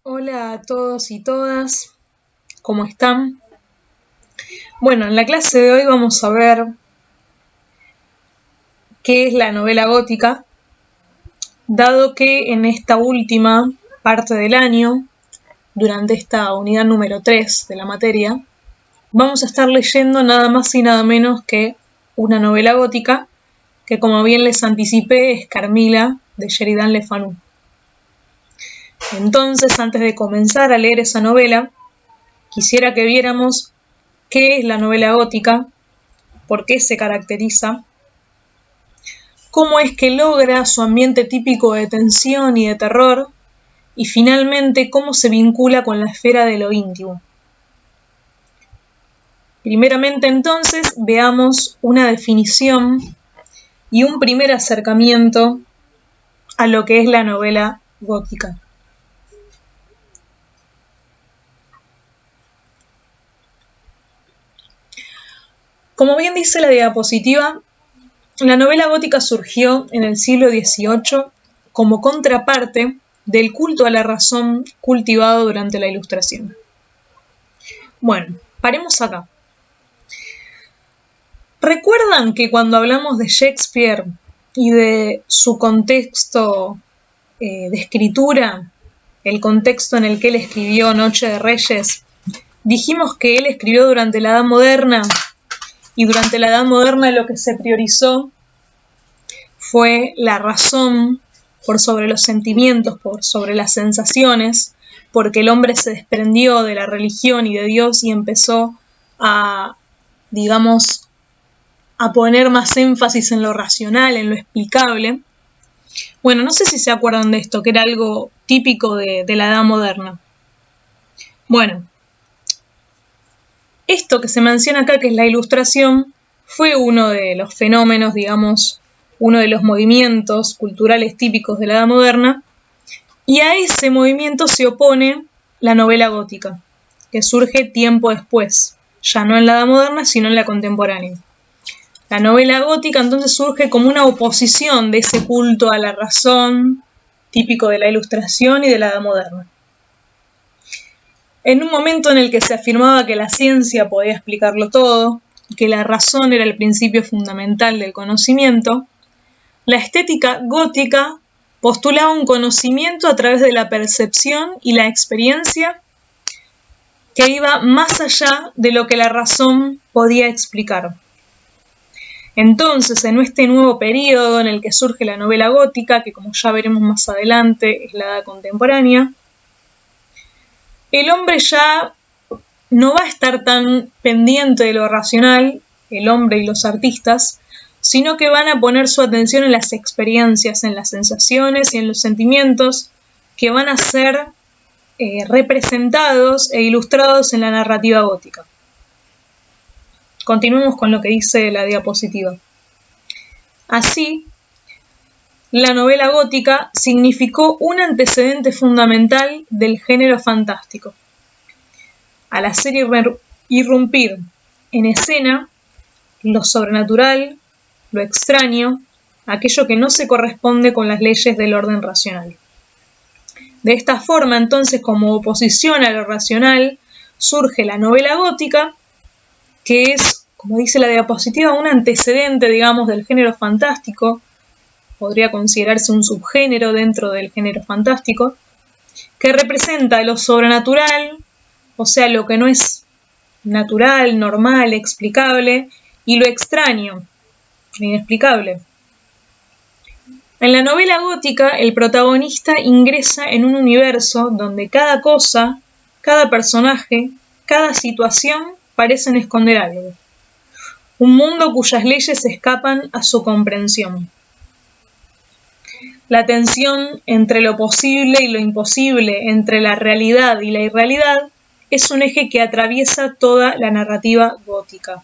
Hola a todos y todas, ¿cómo están? Bueno, en la clase de hoy vamos a ver qué es la novela gótica, dado que en esta última parte del año, durante esta unidad número 3 de la materia, vamos a estar leyendo nada más y nada menos que una novela gótica, que como bien les anticipé es Carmila de Sheridan Le Fanu. Entonces, antes de comenzar a leer esa novela, quisiera que viéramos qué es la novela gótica, por qué se caracteriza, cómo es que logra su ambiente típico de tensión y de terror, y finalmente cómo se vincula con la esfera de lo íntimo. Primeramente entonces veamos una definición y un primer acercamiento a lo que es la novela gótica. Como bien dice la diapositiva, la novela gótica surgió en el siglo XVIII como contraparte del culto a la razón cultivado durante la Ilustración. Bueno, paremos acá. ¿Recuerdan que cuando hablamos de Shakespeare y de su contexto de escritura, el contexto en el que él escribió Noche de Reyes, dijimos que él escribió durante la Edad Moderna, y durante la Edad Moderna lo que se priorizó fue la razón por sobre los sentimientos, por sobre las sensaciones, porque el hombre se desprendió de la religión y de Dios y empezó a, digamos, a poner más énfasis en lo racional, en lo explicable. Bueno, no sé si se acuerdan de esto, que era algo típico de la Edad Moderna. Bueno, esto que se menciona acá, que es la Ilustración, fue uno de los fenómenos, digamos, uno de los movimientos culturales típicos de la Edad Moderna, y a ese movimiento se opone la novela gótica, que surge tiempo después, ya no en la Edad Moderna, sino en la contemporánea. La novela gótica entonces surge como una oposición de ese culto a la razón típico de la Ilustración y de la Edad Moderna. En un momento en el que se afirmaba que la ciencia podía explicarlo todo y que la razón era el principio fundamental del conocimiento, la estética gótica postulaba un conocimiento a través de la percepción y la experiencia que iba más allá de lo que la razón podía explicar. Entonces, en este nuevo periodo en el que surge la novela gótica, que como ya veremos más adelante es la edad contemporánea, el hombre ya no va a estar tan pendiente de lo racional, el hombre y los artistas, sino que van a poner su atención en las experiencias, en las sensaciones y en los sentimientos que van a ser representados e ilustrados en la narrativa gótica. Continuemos con lo que dice la diapositiva. Así, la novela gótica significó un antecedente fundamental del género fantástico. Al hacer irrumpir en escena lo sobrenatural, lo extraño, aquello que no se corresponde con las leyes del orden racional. De esta forma, entonces, como oposición a lo racional, surge la novela gótica, que es, como dice la diapositiva, un antecedente, digamos, del género fantástico, podría considerarse un subgénero dentro del género fantástico, que representa lo sobrenatural, o sea, lo que no es natural, normal, explicable, y lo extraño, inexplicable. En la novela gótica, el protagonista ingresa en un universo donde cada cosa, cada personaje, cada situación parecen esconder algo. Un mundo cuyas leyes escapan a su comprensión. La tensión entre lo posible y lo imposible, entre la realidad y la irrealidad, es un eje que atraviesa toda la narrativa gótica.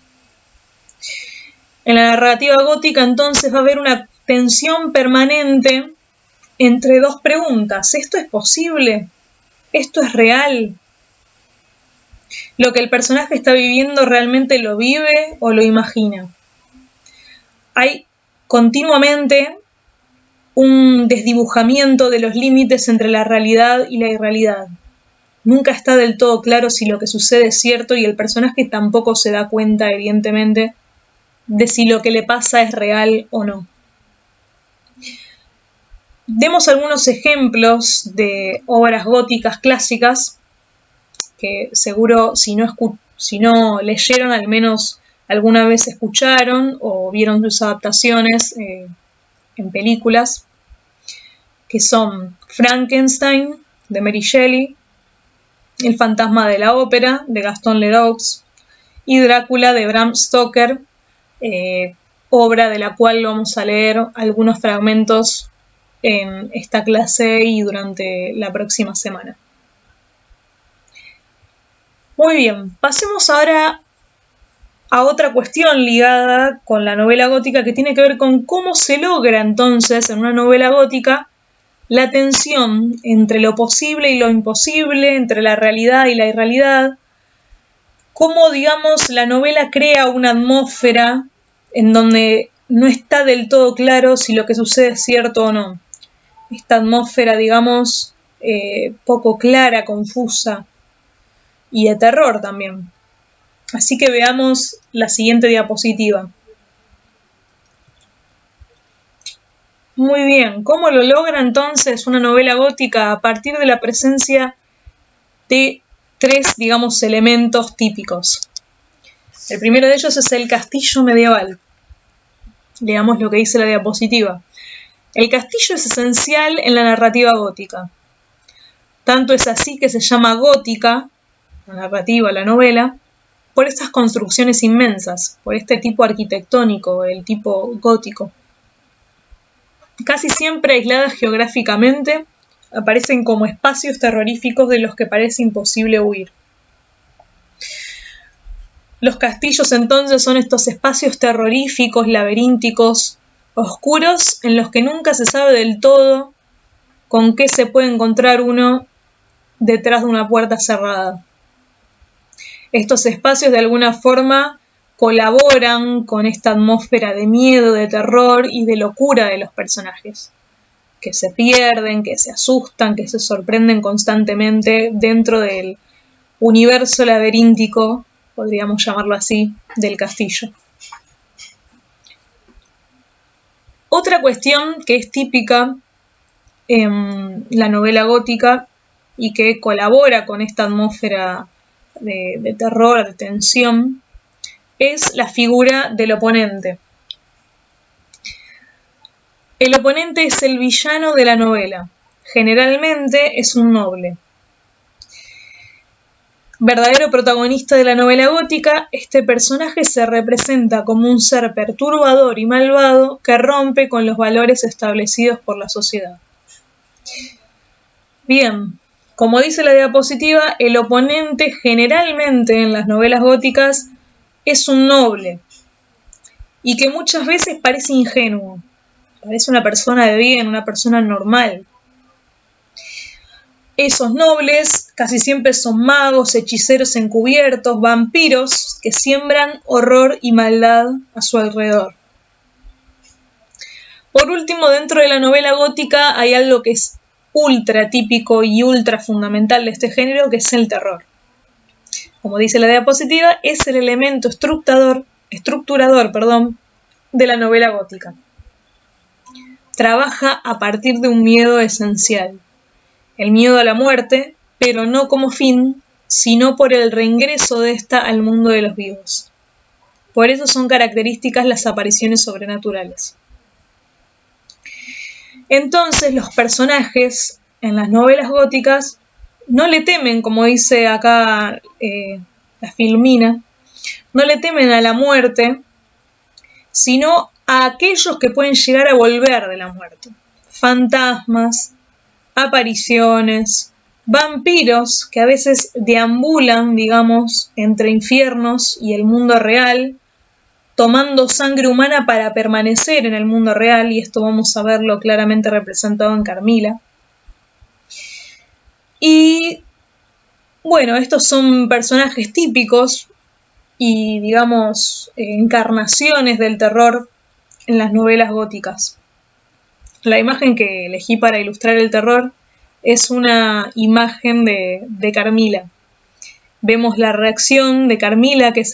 En la narrativa gótica entonces va a haber una tensión permanente entre dos preguntas. ¿Esto es posible? ¿Esto es real? ¿Lo que el personaje está viviendo realmente lo vive o lo imagina? Hay continuamente un desdibujamiento de los límites entre la realidad y la irrealidad. nunca está del todo claro si lo que sucede es cierto y el personaje tampoco se da cuenta, evidentemente, de si lo que le pasa es real o no. Demos algunos ejemplos de obras góticas clásicas que seguro si no leyeron, al menos alguna vez escucharon o vieron sus adaptaciones en películas, que son Frankenstein, de Mary Shelley, El fantasma de la ópera, de Gaston Leroux, y Drácula, de Bram Stoker, obra de la cual vamos a leer algunos fragmentos en esta clase y durante la próxima semana. Muy bien, pasemos ahora a otra cuestión ligada con la novela gótica que tiene que ver con cómo se logra entonces en una novela gótica la tensión entre lo posible y lo imposible, entre la realidad y la irrealidad, cómo, digamos, la novela crea una atmósfera en donde no está del todo claro si lo que sucede es cierto o no. Esta atmósfera, digamos, poco clara, confusa y de terror también. Así que veamos la siguiente diapositiva. Muy bien, ¿cómo lo logra entonces una novela gótica a partir de la presencia de tres, digamos, elementos típicos? El primero de ellos es el castillo medieval. Leamos lo que dice la diapositiva. El castillo es esencial en la narrativa gótica. Tanto es así que se llama gótica, la narrativa, la novela, por estas construcciones inmensas, por este tipo arquitectónico, el tipo gótico. Casi siempre aisladas geográficamente, aparecen como espacios terroríficos de los que parece imposible huir. Los castillos entonces son estos espacios terroríficos, laberínticos, oscuros, en los que nunca se sabe del todo con qué se puede encontrar uno detrás de una puerta cerrada. Estos espacios de alguna forma colaboran con esta atmósfera de miedo, de terror y de locura de los personajes, que se pierden, que se asustan, que se sorprenden constantemente dentro del universo laberíntico, podríamos llamarlo así, del castillo. Otra cuestión que es típica en la novela gótica y que colabora con esta atmósfera de terror, de tensión, es la figura del oponente. El oponente es el villano de la novela. Generalmente es un noble. Verdadero protagonista de la novela gótica, este personaje se representa como un ser perturbador y malvado que rompe con los valores establecidos por la sociedad. Bien, como dice la diapositiva, el oponente generalmente en las novelas góticas es un noble y que muchas veces parece ingenuo, parece una persona de bien, una persona normal. Esos nobles casi siempre son magos, hechiceros encubiertos, vampiros que siembran horror y maldad a su alrededor. Por último, dentro de la novela gótica hay algo que es ultra típico y ultra fundamental de este género, que es el terror. Como dice la diapositiva, es el elemento estructurador, de la novela gótica. Trabaja a partir de un miedo esencial. El miedo a la muerte, pero no como fin, sino por el reingreso de esta al mundo de los vivos. Por eso son características las apariciones sobrenaturales. Entonces los personajes en las novelas góticas no le temen, como dice acá la Filmina, no le temen a la muerte, sino a aquellos que pueden llegar a volver de la muerte. Fantasmas, apariciones, vampiros que a veces deambulan, digamos, entre infiernos y el mundo real, tomando sangre humana para permanecer en el mundo real, y esto vamos a verlo claramente representado en Carmila. Y bueno, estos son personajes típicos y, digamos, encarnaciones del terror en las novelas góticas. La imagen que elegí para ilustrar el terror es una imagen de Carmila. Vemos la reacción de Carmila, que es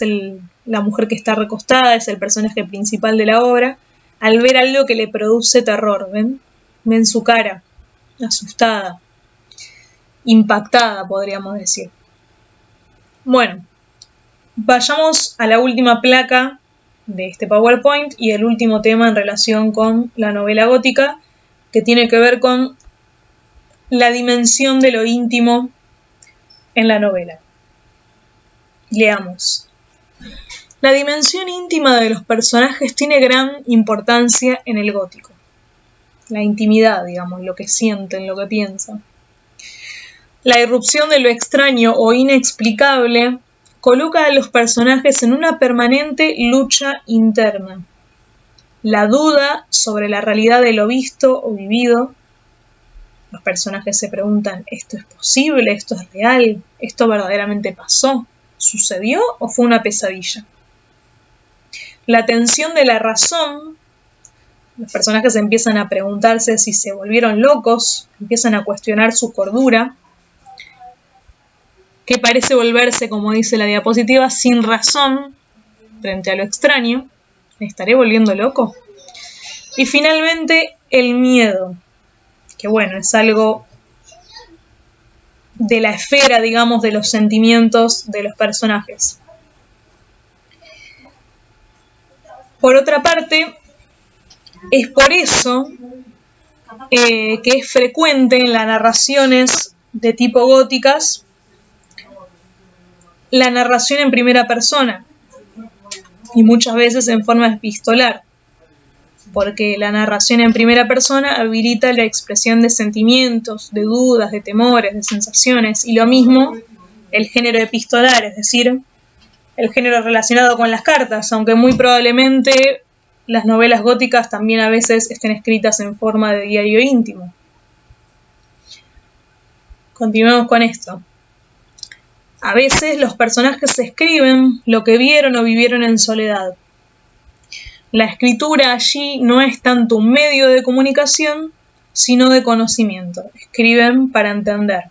la mujer que está recostada, es el personaje principal de la obra, al ver algo que le produce terror. ¿Ven? Ven su cara, asustada, impactada, podríamos decir. Bueno, vayamos a la última placa de este PowerPoint y el último tema en relación con la novela gótica, que tiene que ver con la dimensión de lo íntimo en la novela. Leamos. La dimensión íntima de los personajes tiene gran importancia en el gótico. La intimidad, digamos, lo que sienten, lo que piensan. La irrupción de lo extraño o inexplicable coloca a los personajes en una permanente lucha interna. La duda sobre la realidad de lo visto o vivido. Los personajes se preguntan, ¿esto es posible? ¿Esto es real? ¿Esto verdaderamente pasó? ¿Sucedió o fue una pesadilla? La tensión de la razón. Los personajes empiezan a preguntarse si se volvieron locos, empiezan a cuestionar su cordura, que parece volverse, como dice la diapositiva, sin razón frente a lo extraño. ¿Me estaré volviendo loco? Y finalmente, el miedo, que bueno, es algo de la esfera, digamos, de los sentimientos de los personajes. Por otra parte, es por eso que es frecuente en las narraciones de tipo góticas la narración en primera persona y muchas veces en forma epistolar, porque la narración en primera persona habilita la expresión de sentimientos, de dudas, de temores, de sensaciones, y lo mismo el género epistolar, es decir, el género relacionado con las cartas, aunque muy probablemente las novelas góticas también a veces estén escritas en forma de diario íntimo. Continuemos con esto. A veces los personajes escriben lo que vieron o vivieron en soledad. La escritura allí no es tanto un medio de comunicación, sino de conocimiento. Escriben para entender.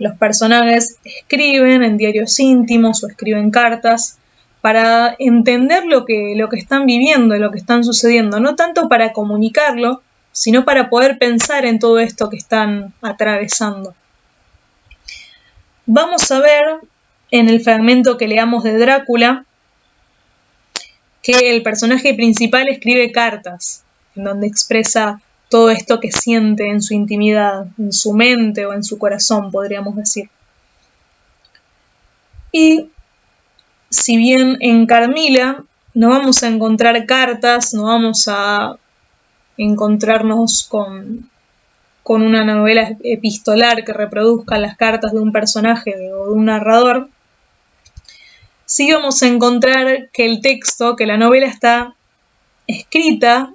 Los personajes escriben en diarios íntimos o escriben cartas para entender lo que están viviendo, lo que están sucediendo, no tanto para comunicarlo, sino para poder pensar en todo esto que están atravesando. Vamos a ver en el fragmento que leamos de Drácula que el personaje principal escribe cartas, en donde expresa todo esto que siente en su intimidad, en su mente o en su corazón, podríamos decir. Y si bien en Carmila no vamos a encontrar cartas, no vamos a encontrarnos con una novela epistolar que reproduzca las cartas de un personaje o de un narrador, sí vamos a encontrar que el texto, que la novela está escrita,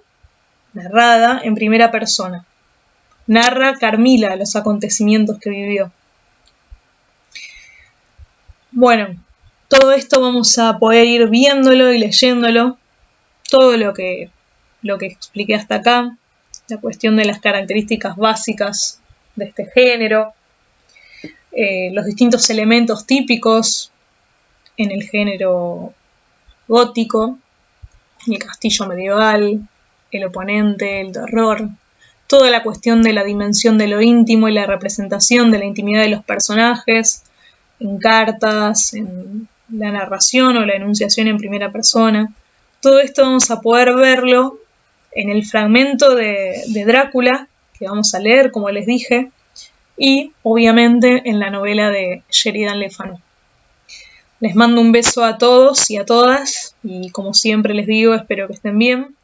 narrada en primera persona. Narra Carmila los acontecimientos que vivió. Bueno, todo esto vamos a poder ir viéndolo y leyéndolo, todo lo que expliqué hasta acá, la cuestión de las características básicas de este género, los distintos elementos típicos en el género gótico, el castillo medieval, el oponente, el terror, toda la cuestión de la dimensión de lo íntimo y la representación de la intimidad de los personajes en cartas, en la narración o la enunciación en primera persona. Todo esto vamos a poder verlo en el fragmento de Drácula, que vamos a leer, como les dije, y obviamente en la novela de Sheridan Le Fanu. Les mando un beso a todos y a todas, y como siempre les digo, espero que estén bien,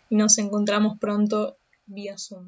y nos encontramos pronto vía Zoom.